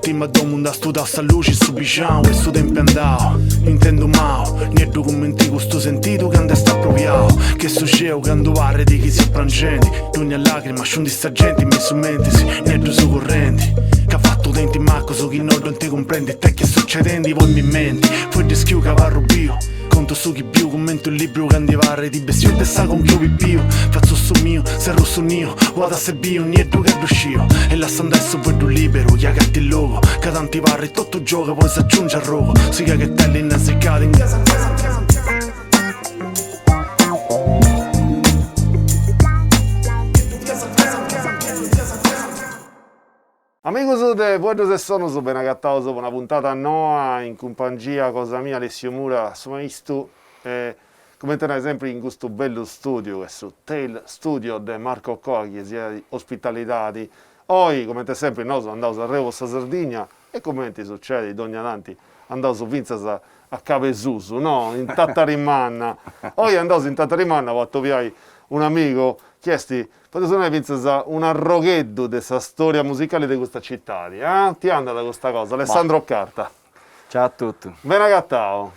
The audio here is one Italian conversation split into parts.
Ultima domanda studa sta luce su biciao e su tempo andao. Intendo mao, ne documenti con sto sentito che sta proviao. Che succede quando parli di chi si apprangenti. Ogni lacrima scendi sta gente mi su mentisi, ne su correnti. Che ha fatto denti macco su chi non ti comprende. Te che succedendo voi mi menti. Poi rischio che va rubio. Conto su chi più, commento il libro che andivare di bestio e sa con più pipio. Faccio su mio, se rosso nio, vado a se bio, niente che riuscio. E la sta adesso vedo libero, chi ha gatti il logo. Che tanti parri, tutto gioco, poi si aggiunge al rogo. Si che te lì innanzicati in casa. Amigos de Buenos e sono ben agattato dopo una puntata a Noa in compagnia cosa mia Alessio Mura sono isto come tenere sempre in questo bello studio questo Tail Studio di Marco Cogli sia di ospitalità di oggi come te sempre noi sono andato a Revo Sardegna e come ti succede Dogna Nanti andato su Vinza a Cavesusu no in Tattarimanna oggi andato in Tattarimanna ho fatto via un amico chiesti potete suonare Vinza un arroghetto di questa storia musicale di questa città ti anda da questa cosa Alessandro Carta ciao a tutti ben agattao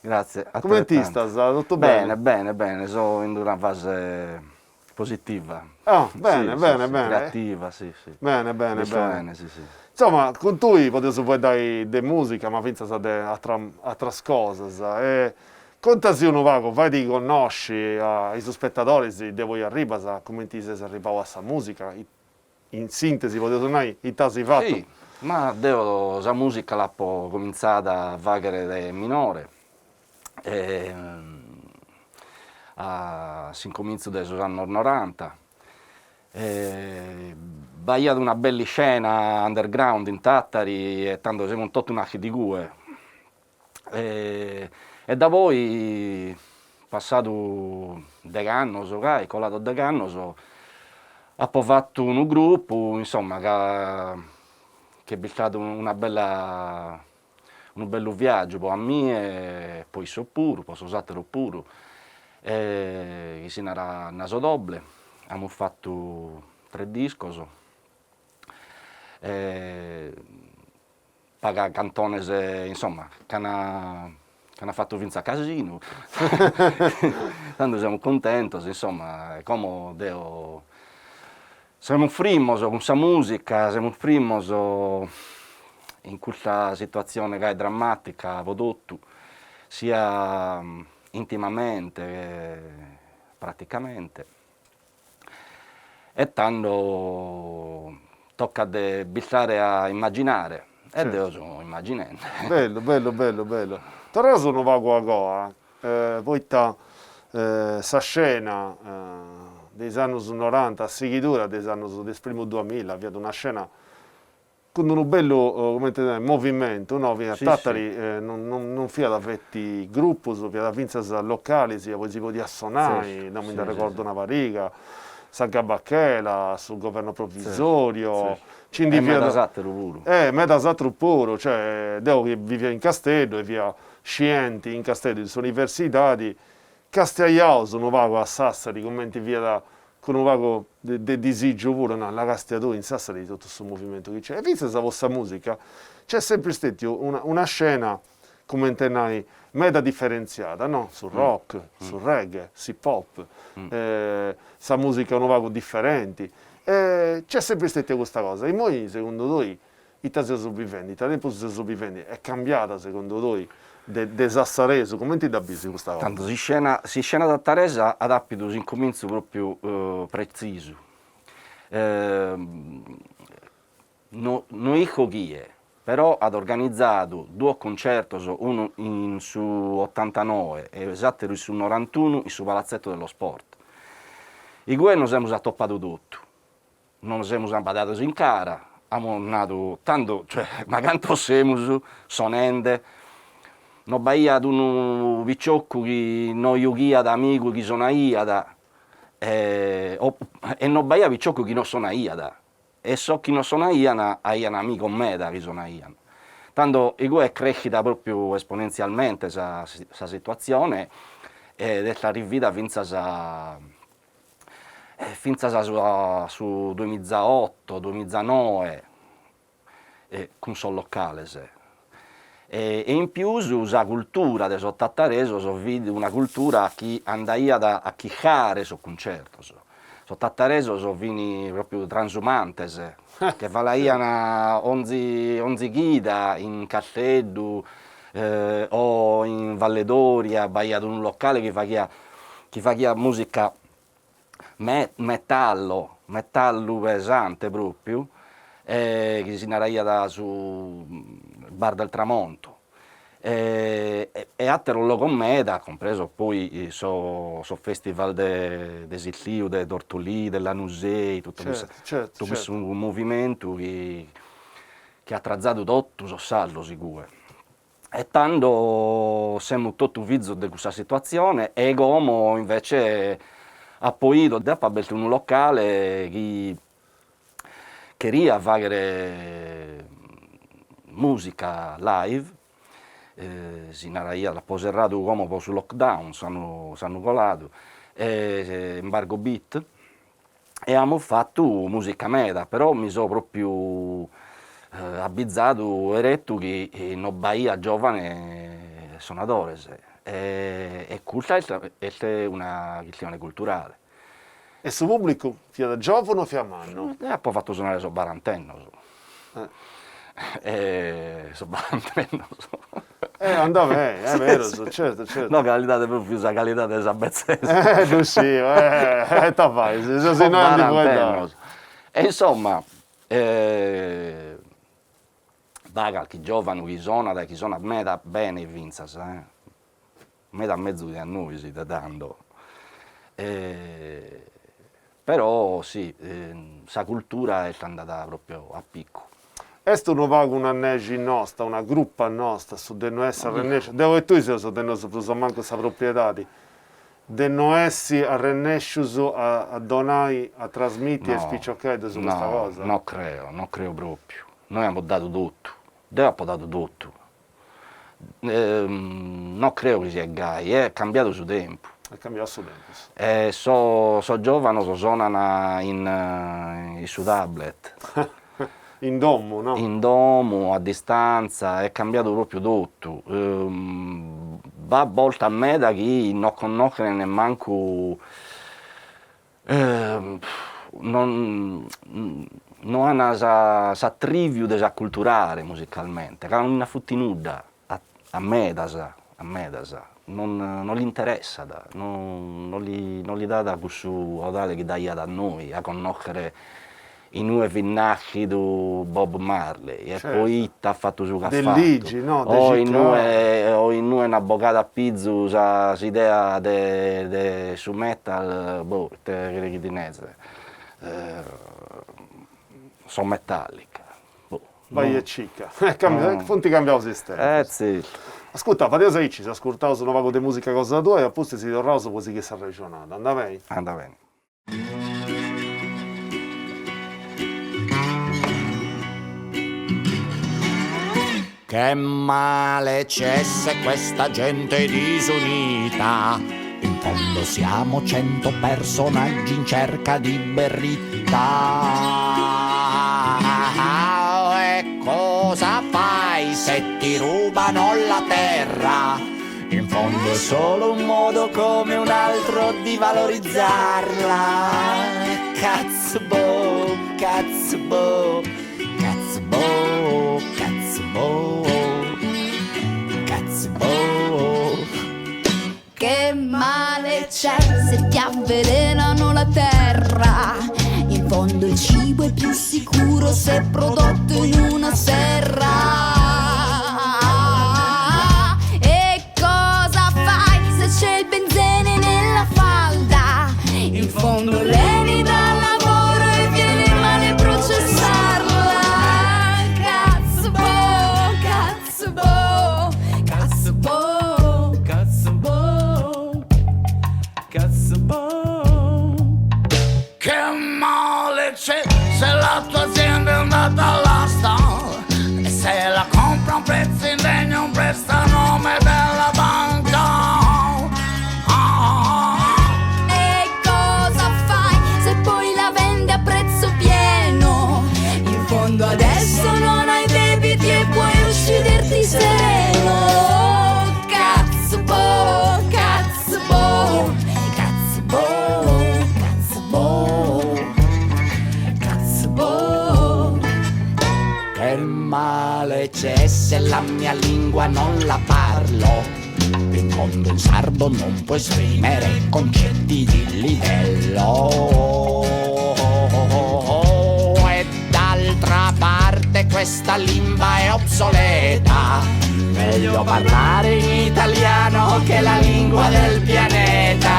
grazie come ti sta? Tutto bene? Bene sono in una fase positiva bene creativa sì bene sì. Insomma con tu potete dare di musica ma Vinza a altre cose contasi uno vago, vai di conosci ai spettatori di voi arriva, come ti sei arrivato a questa musica, in sintesi potete suonare i tasi fatto? Sì, ma devo la musica l'ho cominciata a vagare da minore, si incomincia dagli anni 90, bagliato una bella scena underground in Tattari e tanto siamo tutti una di gue. E da voi, passato degli anni, colato degli anni, ho fatto un gruppo, insomma, che è stato un bello viaggio a me e poi so pure, posso usarlo pure. Che si era naso doble, abbiamo fatto 3 dischi. Paga cantones, insomma, che hanno fatto Vinza casino, tanto siamo contenti, insomma, come devo... Siamo frimos con questa musica, siamo frimos in questa situazione che è drammatica, vodotto, sia intimamente che praticamente. E tanto tocca di bistare a immaginare, e devo sono immaginando. Bello. Torna sono vago a goa, poi sa scena degli anni 90, a seguitura degli anni del primo 2000, avviato una scena con un bello come te, movimento, no? Sì, Tattari sì. non fia da vetti gruppi, fia da vinza locali, poi si può assonare, non mi ricordo una variga, San Gabacchela, sul governo provvisorio, sì. Metasatro puro, cioè devo che vive in Castello e via scienti in Castello, sono università di Castigliao, sono vago a Sassari, commenti via da con un vago di disagio pure, no, la Castigliao in Sassari di tutto questo movimento che c'è. E visto questa vostra musica, c'è sempre stata una scena, come intenai, meta differenziata, no? Sul rock, sul reggae, hip hop, sa musica un vago differenti. C'è sempre stata questa cosa. E noi, secondo voi, l'Italia sopravvivente, è cambiata, secondo voi, de Sassareso? Come ti dà bisogno questa cosa? Tanto si scena da Taresa ad appido si incomincia proprio preciso. Non dico chi è, però ha organizzato 2 concerti, uno su 89 e l'altro su 91 su Palazzetto dello Sport. I due non siamo attoppato tutto, non siamo abbattuti in cara, abbiamo nato tanto, cioè, ma quanto siamo, sonende, non baia ad un picciocco che non io da amico che sono iada, e non baia picciocco che non sono iada. E so che non sono iana, hai un amico me da che sono iana. Tanto è crescita proprio esponenzialmente questa situazione ed è arrivata fino su 2008, 2009. con sol locale. E in più la cultura del Tattareso una cultura che andaia a chicare sul concerto. So Tattareso vini proprio transumantes, che valaiano onzi ghida in Castello o in Valle d'Oria, ad un locale che faceva musica metallo pesante proprio, che si naraia su Bar del Tramonto. E attero lo con me, compreso poi so festival de Sitliu, de Tortolì, della Nusei, tutto questo un movimento che ha trazzato tutto so saldo sicuro. E tanto siamo tutti vizzo di questa situazione e come invece ha poi aperto un locale che queria fare musica live. Si naraia la poserrato come sul lockdown, sanno colato, embargo beat, e abbiamo fatto musica meda, però mi sono proprio abbizzato e detto che non Bahia giovane suonatore, e questa è una questione culturale. E su pubblico, fia da giovane o fia manno? E poi ho fatto suonare su barantenno. So barantenno. Andava bene, è vero, certo. No, qualità proprio la qualità della sabezzese. Tu sì, ta fai, se no non ti puoi dare. E insomma, qualche giovane che sono a me bene in Vinzas, me da mezzo di a noi si sta dando. Però sì, la cultura è andata proprio a picco. Questo non va con una negi nostra, una gruppa nostra, su de non essere rennesci. Devo che tu sei su de non so manco questa proprietà. De non essere a rennesci a donare, a trasmettere e spicciocare su questa cosa. Non credo proprio. Noi abbiamo dato tutto. Abbiamo dato tutto. Non credo che sia gai, è cambiato su tempo. È cambiato su tempo. So giovane, suonano in su tablet. In domo, no? In domo, a distanza, è cambiato proprio tutto. Va a volte a me da chi non conosce nemmeno non ha sa trivio desa culturale musicalmente, che è una futtinuda a me da sa. Non gli interessa, non gli dà da questo odale che dà da noi a conoscere i nuovi vinnacci di Bob Marley, e poi ha fatto su che ha fatto. No? O in noi una boccata a pizzo, l'idea su metal, che ti neze, sono metallica. Vai e cicca. Fonti cambiamo sistema. Sì. Ascolta, Pateo Aici, si ascoltavo su una vago di musica cosa tua e apposta si tornava su così che si è ragionato. Andava bene? Andava bene. Che male c'è se questa gente è disunita. In fondo siamo 100 personaggi in cerca di verità. E cosa fai se ti rubano la terra? In fondo è solo un modo come un altro di valorizzarla. Cazzo-boh, cazzo-boh, cazzo-boh, cazzo-boh, cazzo-boh. Che male c'è se ti avvelenano la terra? In fondo il cibo è più sicuro se prodotto in una serra. E cosa fai se c'è il benzene nella falda? In fondo lei dà lavoro e viene male processarla. Cazzo-boh, cazzo-boh, cazzo-boh, cazzo-boh, cazzo-boh. Che male c'è se la tua azienda è andata all'asta? E c'è se la mia lingua non la parlo? In fondo il sardo non può esprimere concetti di livello. E d'altra parte questa lingua è obsoleta. Meglio parlare in italiano che la lingua del pianeta.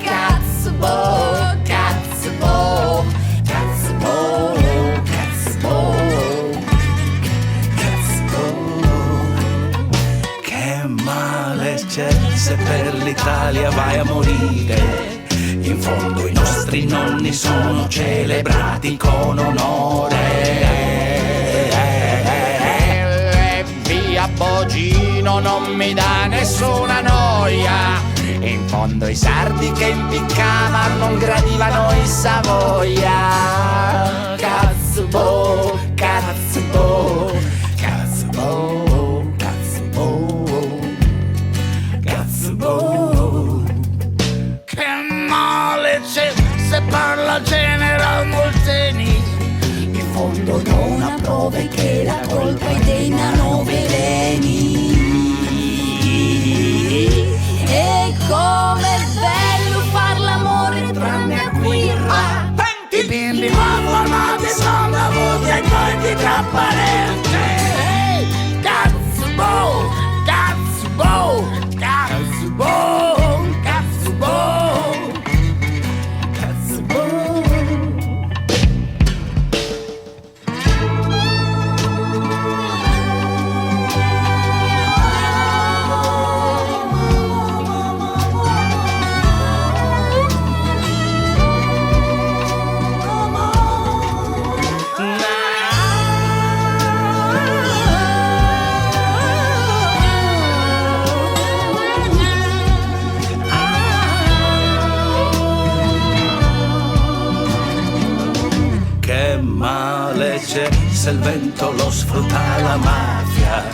Cazzo, cazzo, cazzo, cazzo, cazzo. Che male c'è se per l'Italia vai a morire? In fondo i nostri nonni sono celebrati con onore. Via Bogino non mi dà nessuna noia. In fondo i sardi che impiccavano non gradivano i Savoia. Cazzo, cazzo, cazzo, cazzo, cazzo. Che male c'è se parla General Molteni? In fondo non approve che la colpa è dei nanoveleni. E com'è bello far l'amore tranne a birra. I bimbi formati sono la voce e poi di trasparente. Cazzo, cazzo, cazzo, cazzo, cazzo. C'è se il vento lo sfrutta la mafia.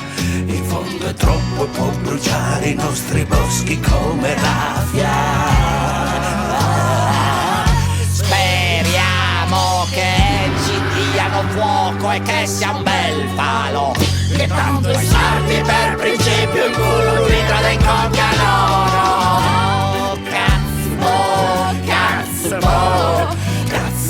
In fondo è troppo e può bruciare i nostri boschi come raffia. Speriamo che ci diano fuoco e che sia un bel palo. Che tanto i sardi per principio il culo litro dei coccano. Cazzo, cazzo, cazzo, cazzo.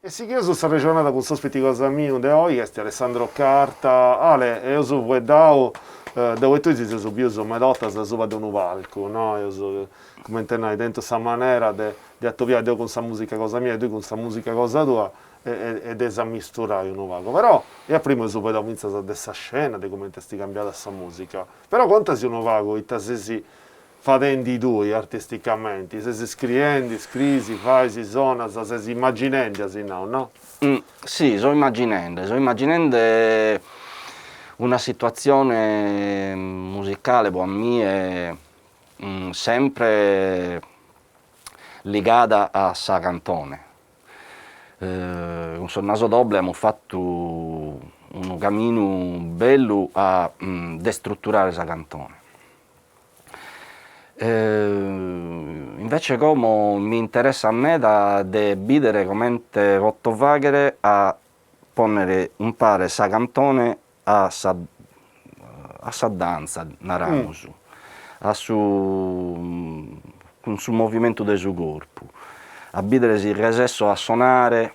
E sì, che io sono stata regionata con sospetti cosa mio de oggi, che è Alessandro Carta, Ale, e io sono vedao, dove tu sei subito, ma lotta se su vado un palco, no? Io so, come intenai, dentro questa maniera di attuare io con questa musica cosa mia e tu con questa musica cosa tua, ed è misturare un vago. Però, io prima so vedo iniziato da questa scena, di come ti cambiata questa musica. Però quanto si un vago, e si facendo tu artisticamente, se si scrivendi, scrisi, fai, si suona, se si immaginando, così no? Sì, sto immaginando una situazione musicale per me sempre legata a sa cantone. Con il naso doble abbiamo fatto un cammino bello a destrutturare sa cantone. Invece come mi interessa a me da vedere come Rottovaghere a ponere un pare sa cantone a sa danza, naramos, con sul movimento del suo corpo, a vedere se riesce a suonare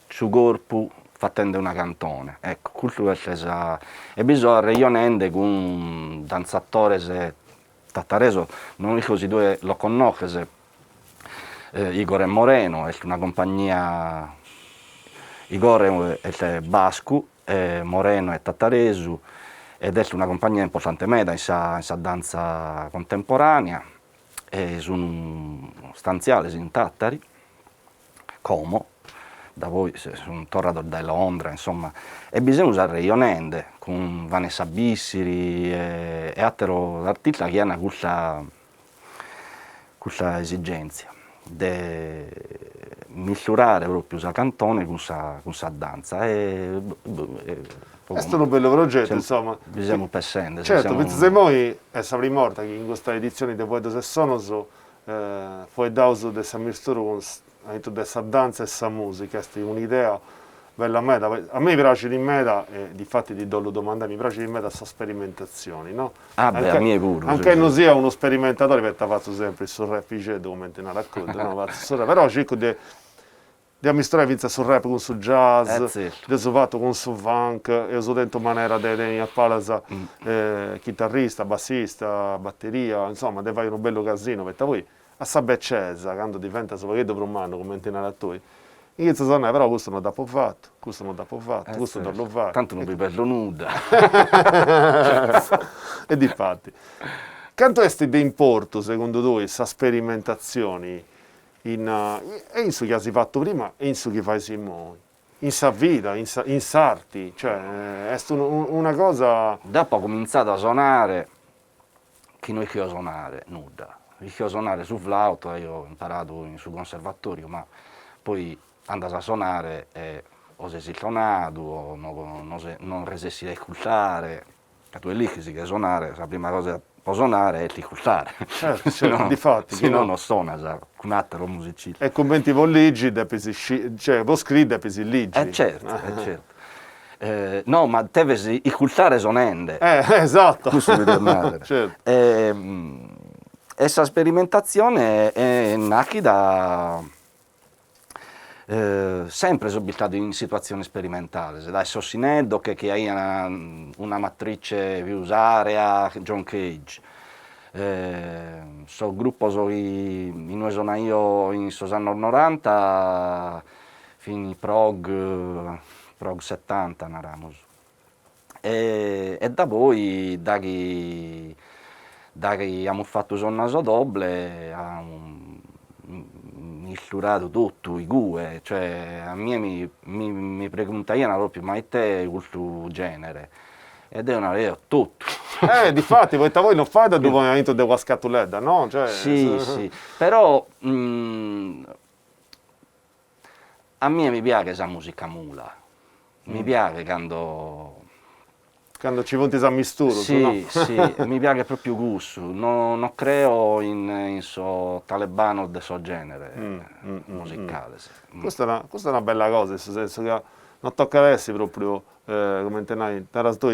su corpo facendo una cantone. Ecco, questo è e bisogna reionende con un danzatore se Tattareso, non dico se due lo conosce, Igor e Moreno, è una compagnia, Igor è basco, Moreno è Tattareso, ed è una compagnia importante meda in sa danza contemporanea, e sono stanziali in Tattari, Como, da voi sono tornato da Londra, insomma, e bisogna usare Ionende con Vanessa Bissiri e altri artisti che hanno questa esigenza di misurare proprio sa cantone con sa danza. Questo è un bello progetto, insomma. Bisogna pensare. Certo, perché se noi siamo morti che in questa edizione di Poetos e Sonos poi dauso di Samir Sturuns, di questa danza e questa musica, questa è un'idea bella a me piace di meta e difatti ti do la domanda, mi piace di meta queste sperimentazioni, no? Ah beh, a me pure. Anche non sia uno sperimentatore perché faccio sempre il sul rap documenti una racconta, no? Però cerco di ammisturare vinza sul rap con sul jazz, di fatto con sul funk, e uso dentro maniera di appalasa chitarrista, bassista, batteria, insomma, devi fare un bello casino, perché poi a sabeccesa, quando diventa soprattutto per un anno, come intendere a tu. Inizia a suonare, però questo non da po' fatto, questo non da po' fatto, questo non lo fa. Tanto non vi bello nuda. E difatti. Quanto è di importo, secondo voi, queste sperimentazioni in su che hai fatto prima e in su che fai Simone? In sa vita, in sarti, cioè è una cosa... Dopo ho cominciato a suonare, che noi che ho suonare, nuda. Io ho suonare su flauto, io ho imparato sul conservatorio, ma poi andavo a suonare e o se si suonato o non resessi a ascoltare, che tu è lì che si che suonare, la prima cosa può suonare è ascoltare. Certo, difatti. Se no non suona, un altro musicista. E commenti volligi, cioè voi scrivete e si ligi. Certo. No, ma devi ascoltare suonando. Esatto. Questo mi tornare. Certo. Questa sperimentazione è nata da... sempre sono stato in situazioni sperimentali, da Sossineddo che hai una matrice più area, John Cage. So gruppo in noi sono io in anni 90 fino a prog 70 naramos. E da poi da che abbiamo fatto un naso doble abbiamo misurato tutto i gue, cioè a me mi preguntavano proprio ma te questo genere ed è una vera tutto. Difatti, voi non fate dove momento della scatoletta, no? Cioè, sì, però a me mi piace questa musica mula, mi piace quando ci punti a misturo. Sì, no? sì, mi piace proprio gusto, non creo in so talebano del suo genere musicale. Questa è una bella cosa, nel senso che non tocca adesso proprio, come intenai,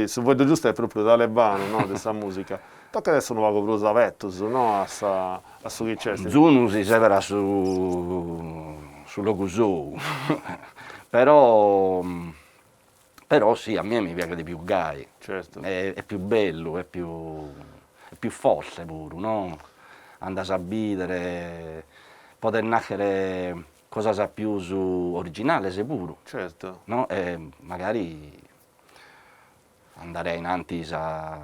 se vuoi giusto è proprio talebano, no, di questa musica. Tocca adesso un po' per Savettus, no, a su chi c'è. Zunu si severa sullo Gusou, però sì, a me mi piace di più gay, certo. È più bello, è più forte pure, no? Andare a bidere, poter nascere cosa sa più su originale sicuro, certo. no? E magari andare in avanti Sa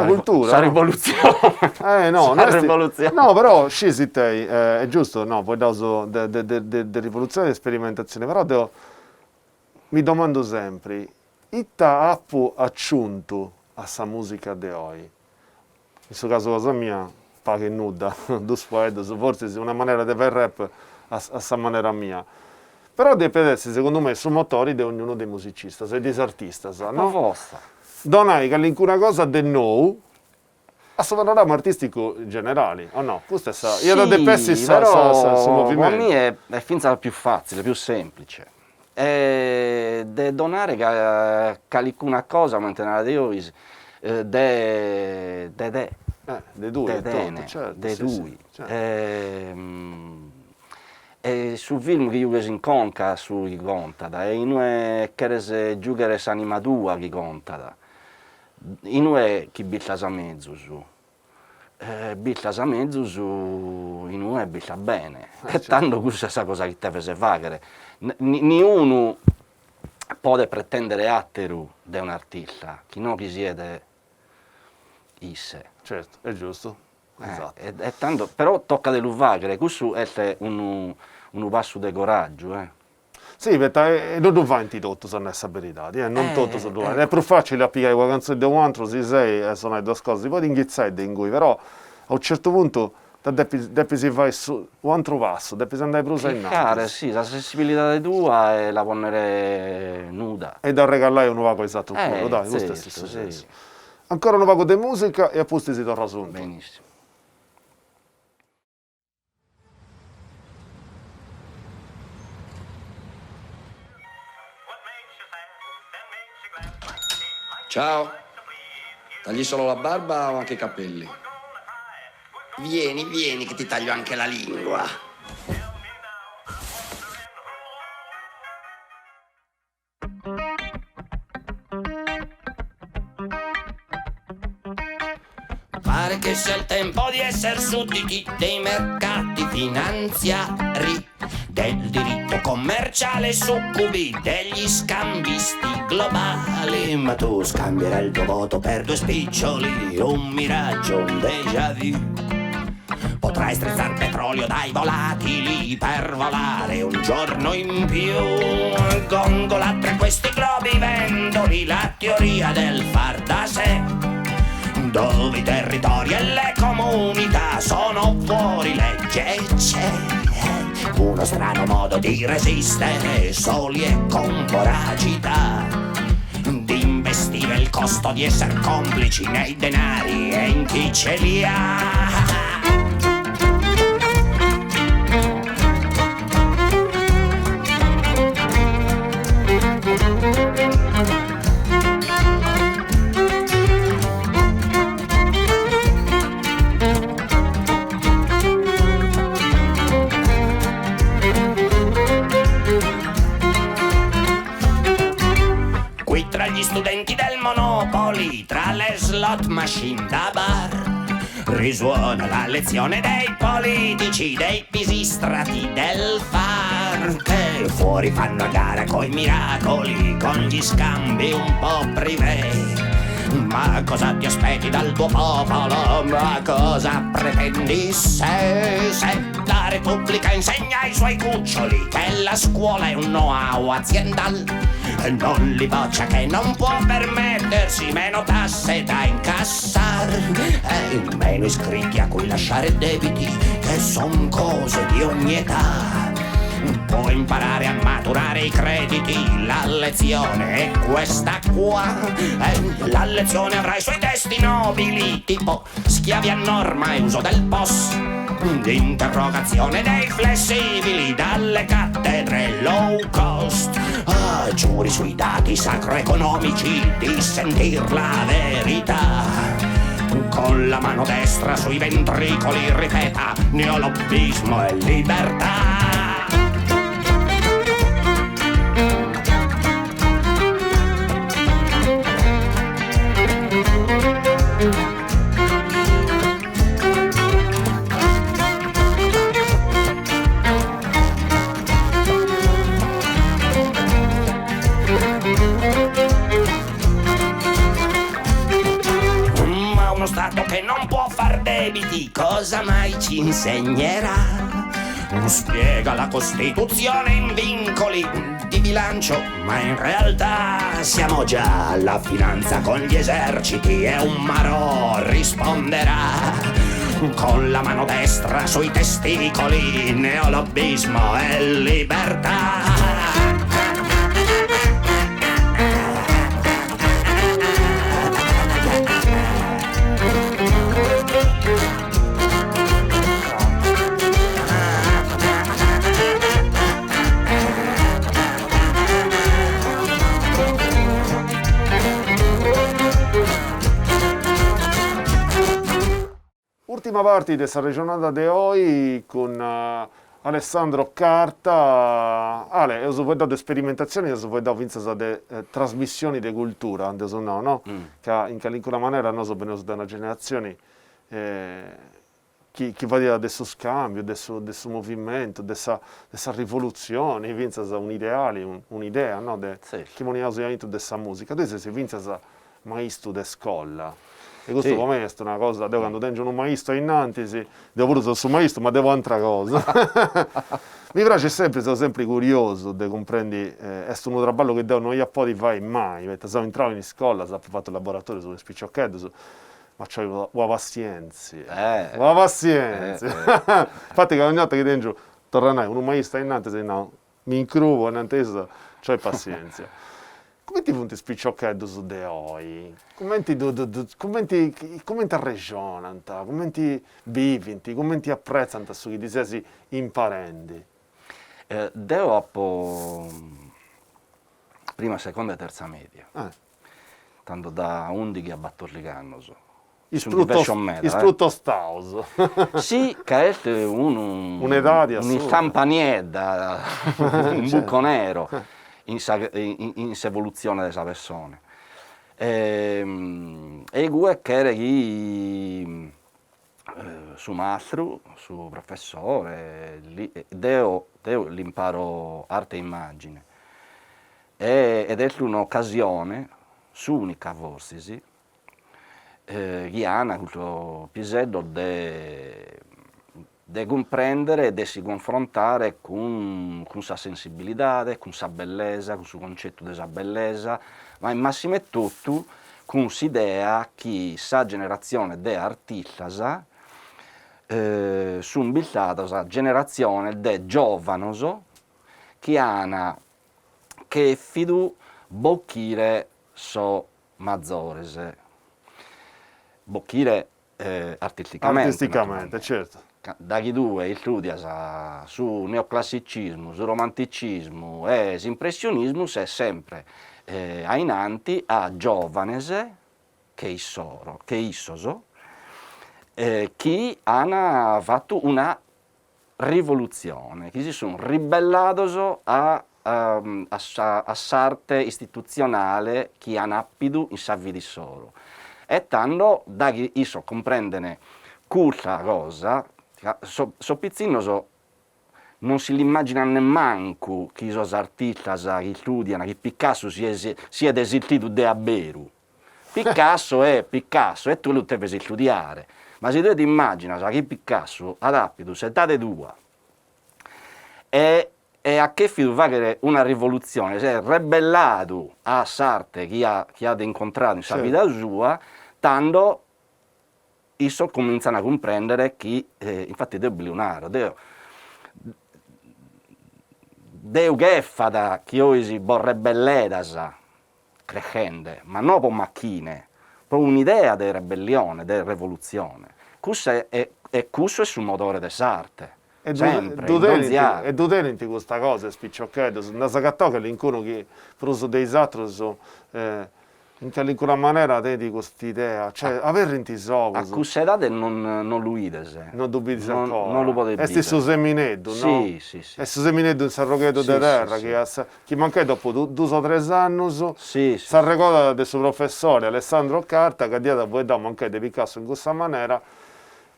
cultura. Sa rivoluzione. No, rivoluzione. No, però scesi te, è giusto, no, poi dato di rivoluzione e di sperimentazione, però mi domando sempre, ita appu aggiunto a questa musica di oggi? In questo caso cosa mia, paga nuda, dos poetas, forse è una maniera di fare rap a questa maniera mia. Però deve essere, secondo me, sui motori di ognuno dei musicisti, dei artisti, no? Forza. Donai che una cosa di nuovo a suo panorama artistico generale, o no? Questo è Sì, io da pensi sul movimento. Per me è finza più facile, più semplice. De donare che alcuna cosa mantenere di oggi de due, certo, de sì, due. Certo. E sul film che io si inconca su chi conta, e non è che giocare animatua chi conta, non è chi bitta a mezzo su. Bitta a mezzo su, non è bitta bene. E tanto questa è la cosa che deve fare. Nessuno può pretendere atteru di un artista, che non chi siete isse. Certo, è giusto. Esatto. Tanto, però tocca di fare, questo è un passo di coraggio. Sì, perché non va in tutto sono questa verità, non tutto sono due. È più facile applicare una canzone di un altro, si sei, sono le due cose, poi inghizzare in cui, però a un certo punto Deppi si fai su un altro passo, deppi andare prusa in Chiaro, sì, la sensibilità tua e la ponere nuda. e da regalare un nuovo esatto dai, questo è certo, il stesso sì. senso. Ancora un poco di musica e a posto si torna su. Benissimo. Ciao, tagli solo la barba o anche i capelli? Vieni, vieni che ti taglio anche la lingua. Pare che sia il tempo di essere sudditi dei mercati finanziari, del diritto commerciale succubi degli scambisti globali. Ma tu scambierai il tuo voto per 2 spiccioli, un miraggio, un déjà vu. Potrai strizzare petrolio dai volatili per volare un giorno in più. Gongola tra questi globi vendoli, la teoria del far da sé, dove i territori e le comunità sono fuori legge. C'è uno strano modo di resistere soli e con voracità, di investire il costo di essere complici nei denari e in chi ce li ha. Qui tra gli studenti del Monopoli, tra le slot machine da bar, risuona la lezione dei politici, dei pisistrati del far, che fuori fanno a gara coi miracoli, con gli scambi un po' privé. Ma cosa ti aspetti dal tuo popolo? Ma cosa pretendi se la Repubblica insegna ai suoi cuccioli che la scuola è un know-how aziendal, non li boccia che non può permettersi meno tasse da incassare e meno iscritti a cui lasciare debiti, che son cose di ogni età. Puoi imparare a maturare i crediti, la lezione è questa qua. La lezione avrà i suoi testi nobili, tipo schiavi a norma e uso del POS, interrogazione dei flessibili dalle cattedre low cost, giuri sui dati sacroeconomici, di sentir la verità. Con la mano destra sui ventricoli ripeta neolobbismo e libertà. Uno Stato che non può far debiti, cosa mai ci insegnerà? Spiega la Costituzione in vincoli di bilancio, ma in realtà siamo già alla finanza con gli eserciti e un Marò risponderà. Con la mano destra sui testicoli, neolobbismo e libertà. Ultima parte di questa regionata di oggi con Alessandro Carta. Ale, io ho dato sperimentazioni, io ho dato trasmissioni di cultura, no? Che in qualche maniera noi siamo venuti da una generazione che va da questo scambio, questo movimento, questa rivoluzione, vince un ideale, un'idea, no? Sì. Che non è usato questa musica. Tu sei vince maestro di scuola. E questo Sì. per me è una cosa, quando tengo un maestro innanzi, devo pure essere un maestro, ma devo altra cosa. Mi piace sempre, sono sempre curioso di comprendere, è un lavoro che non io poi fai mai, perché sono entrato in scuola, ho fatto il laboratorio sulle spicciocchette, ma ma c'hai la pazienza. Eh. La pazienza. Infatti, che ogni volta che dentro tornai, uno mai sta innanzi, se no, mi incruvo innanzi, c'hai pazienza. Come ti funti spicciocchetti su de oi? Come ti ragionano? Come ti vivi? Come ti apprezzano su che ti sei imparenti? Deo appo prima, seconda e terza media. Tanto da 11 a Battorlicano. Isprutto stauso. Sì, che è un'età di assurdo. Un'istampaniedda, un buco nero in evoluzione della persona. E gue che era chi su mastro, su professore, deo l'imparo arte e immagine. Ed è un'occasione, su unica forse, sì, Ghiana, questo pisello de comprendere e de si confrontare con sa sensibilità, con sa bellezza, con il suo concetto di sa bellezza, ma in massimo e tutto con s'idea che sa generazione de artistas sono biltata sa generazione de giovanos che hanno che fidu bocchire so maggiores. Bocchire artisticamente. Artisticamente, certo. Da chi due studia su neoclassicismo, su romanticismo e impressionismo è sempre ainanti a giovanes che issoso che hanno fatto una rivoluzione, che si sono ribellato a s'arte istituzionale che hanno appidu in sa vita solo. E tanto da chi iso comprendere questa cosa, so pizzino non si l'immagina nemmanco che i artisti che studiano che Picasso sia desistito de aberu. Picasso è Picasso e tu lo devi studiare. Ma se tu ti immagini che Picasso ad appidu 72 e a che fidu fare una rivoluzione, si è ribellato a s'arte che ha incontrato in sa vita sua, tanto isso cominciano a comprendere che, infatti, Deo Blionaro, Deo che fa che oggi vorrebbe belledas crescente, ma non per macchine, per un'idea di ribellione, di rivoluzione. Questo è il motore dell'arte. E tu tenenti questa cosa, spiccioccheto, non si cattò che l'incuno che fruso dei altri in qualche maniera tenti questa idea, cioè avere in tisoco. A questa età non lo idese. Non dubiti ancora. Non lo potevi dire. E sto seminetto, no? Sì. E sto seminetto in sarrochetto di terra, che manca dopo 2 o 3 anni, si ricorda del suo professore Alessandro Carta, che ha poi da manca di Picasso in questa maniera.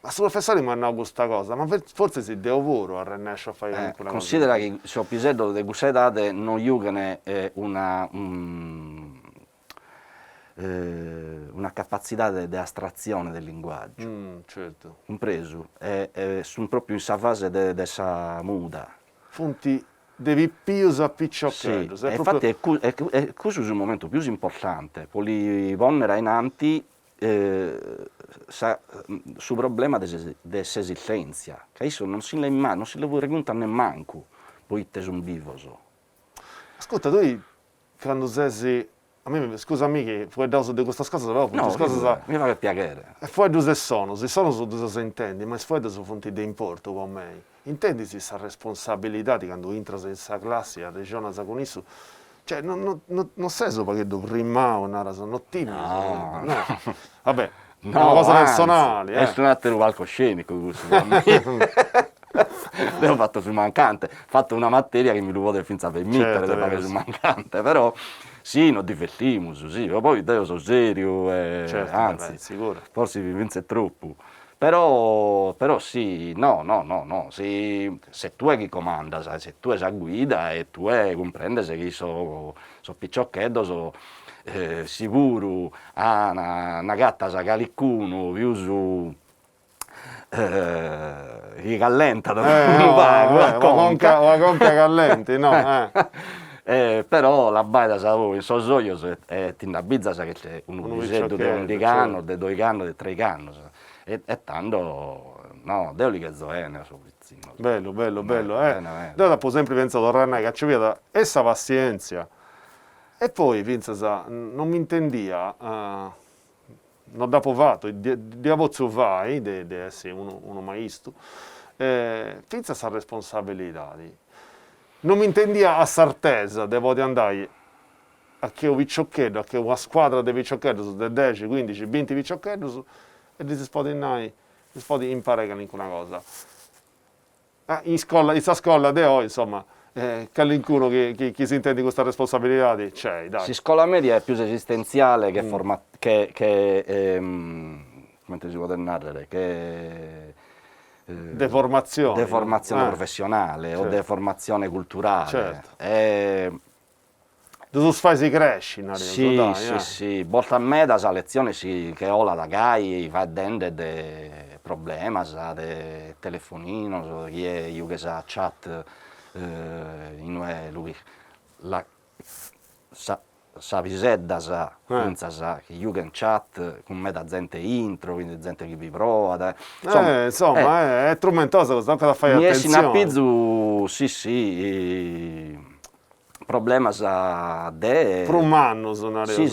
Ma il professore mi ha detto questa cosa, ma forse si deve pure a riesce a fare quella cosa. Considera che il suo pisello di questa età non giugano una capacità di astrazione del linguaggio. Certo. Compreso, sono proprio in questa fase di sa muda. Funti devi più appiccioccheto. Sì, infatti questo è il momento più importante, per li vonnere in anti sul problema dell'esistenza, che adesso non si le vuole raccontare nemmanco, poi te sono vivo. Ascolta, tu quando sei... A me, scusami che fuori da di questa cosa, però no, mi fa piacere. E fuori da sono due se intendi, ma fuori da sono fonti di importo con me. Intendi questa responsabilità di quando entri in questa classe, a regione con isso, cioè non sei solo perché devo rimare una ragione, non timido. No. Vabbè, è una cosa personale. È un attimo palcoscenico questo. L'ho fatto sul mancante, ho fatto una materia che mi lo vuole finza permettere di fare sul mancante, però sì, non divertimos, sì, poi io sono serio, anzi, sicuro. Forse mi vince troppo, però sì, no, se tu è chi comanda, se tu è la guida e tu comprendi che io sono picciochetto, sicuro, una gatta sa calicuno, più su... che callenta una conca callente, no? Però la baita sa voi, so gioio e ti nabizza sa che c'è un visetto di un canno, di 2 canni, di 3 canni. E tanto, no, devo li che zoene, so pizzino. Bello. Bene. Io ho sempre pensato a Ranna che ci veda essa pazienza. E poi, pensa, non mi intendia, non da provato, di avozzo vai, di essere uno maestro, pensa a responsabilità. Non mi intendia a certezza, devo andare a che un viciocchetto, a che una squadra di viciocchetto, di 10, 15, 20 viciocchetto, e si può imparare una cosa. In scuola di oggi, insomma, che qualcuno che si intende questa responsabilità c'è, dai. Si scuola media è più esistenziale che come si può narrare, che deformazione professionale, certo. O deformazione culturale. Certo. Tu fai si cresci, sì, dai, sì. Volta a me da lezione che ho la da gai, fa dende de problema, de telefonino, chi è io che sa chat, lui sa visedda sa che io che chat con me da gente intro, quindi gente che vi prova. Insomma, è trumentosa questa cosa da fare attenzione. Mi essi in appizzu, sì. Problema sa de... Per un anno sono sì,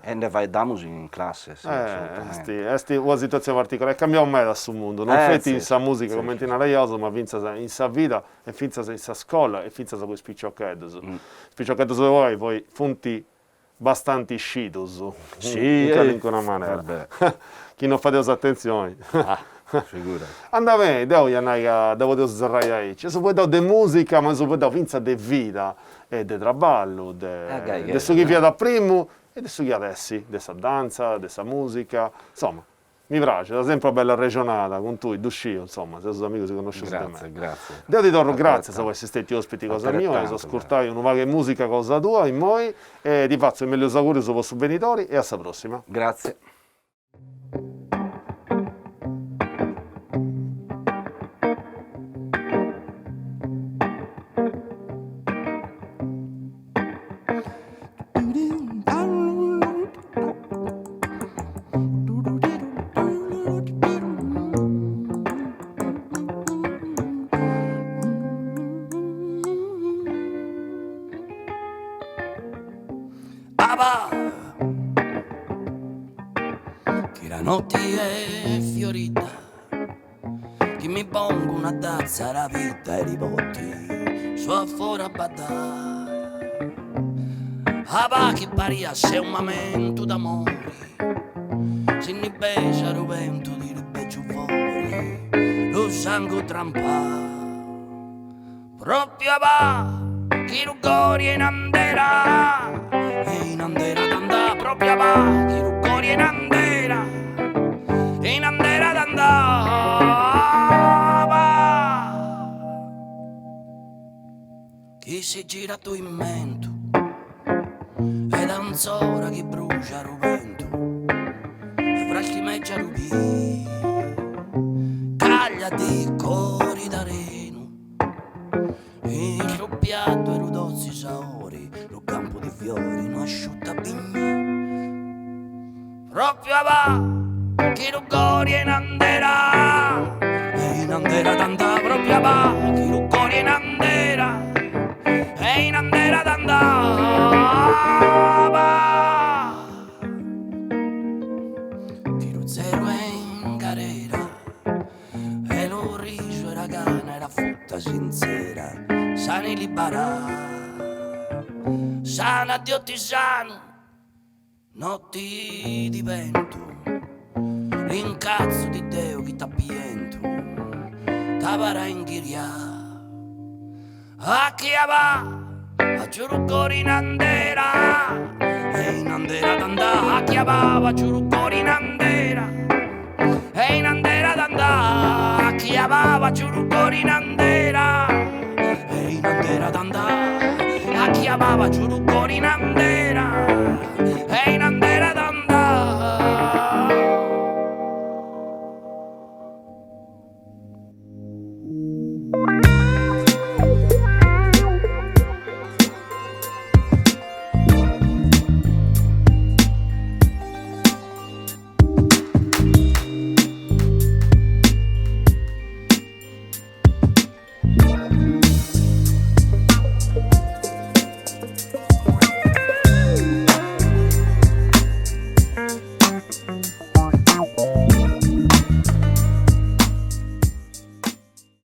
e ne vai damus in classe, sì, è una situazione particolare, cambiamo mai da questo mondo, non fai in questa musica come in Araioso, ma in questa vita, e in questa scuola, e in questi spicciocchetti. Spicciocchetti poi funti abbastanza scitos, in una maniera. Chi non fa attenzione. Figura. Andava bene, devo sraiare, ci sono poi di musica, ma sono poi di vita, e di traballo, di su chi via da primo e di su chi adesso, di questa danza, di questa musica, insomma, mi piace, è sempre una bella regionata con tu, d'uscire, insomma, se sono amici si conoscono da me. Grazie. Devo ti torno grazie se voi siete stati ospiti cosa mia, e so ascoltare una vaga musica cosa tua in moi, e ti faccio i migliori auguri su vostri genitori e alla prossima. Grazie. Che la notte è fiorita, che mi pongo una tazza alla vita e ribotti so fuori a badare. Ah, che paria se un momento d'amore, se ne beja il vento di ribeggio fuori, lo sangue trampa, proprio va, che rugori in andera, e in andera d'andà, proprio va, che rugori in andera, e in andera d'andà, va, che si gira tu in mento, e danzora che brucia il vento, e fra chi meggia rubì, cagliati cori d'areno, il suo piatto e rudozzi saori, lo campo di fiori, non asciutta pigne, proprio va, chi rugori in andera, e in andera d'andà, proprio va, chi rugori in andera, e in andera d'andava, che lo zero è in carrera, e lo riso e la gana e la frutta sincera, sani libera, sana Dio ti sano, notti di vento, l'incazzo di Deo che t'appiento, t'avarà in ghiria. A chi va, a giurucori in andera, e in andera d'andà, a chi va, a giurucori in andera.